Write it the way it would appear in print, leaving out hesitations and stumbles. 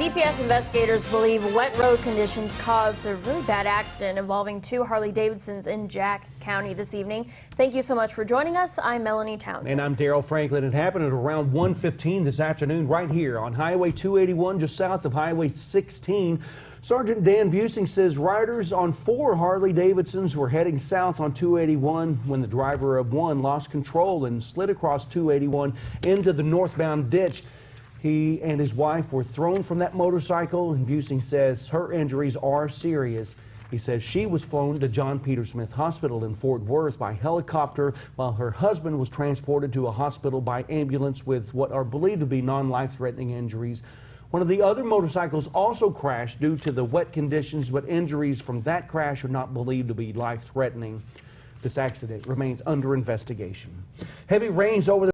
DPS investigators believe wet road conditions caused a really bad accident involving two Harley-Davidsons in Jack County this evening. Thank you so much for joining us. I'm Melanie Townsend. And I'm Daryl Franklin. It happened at around 1:15 this afternoon right here on Highway 281 just south of Highway 16. Sergeant Dan Busing says riders on four Harley-Davidsons were heading south on 281 when the driver of one lost control and slid across 281 into the northbound ditch. He and his wife were thrown from that motorcycle, and Busing says her injuries are serious. He says she was flown to John Peter Smith Hospital in Fort Worth by helicopter, while her husband was transported to a hospital by ambulance with what are believed to be non-life-threatening injuries. One of the other motorcycles also crashed due to the wet conditions, but injuries from that crash are not believed to be life-threatening. This accident remains under investigation. Heavy rains over the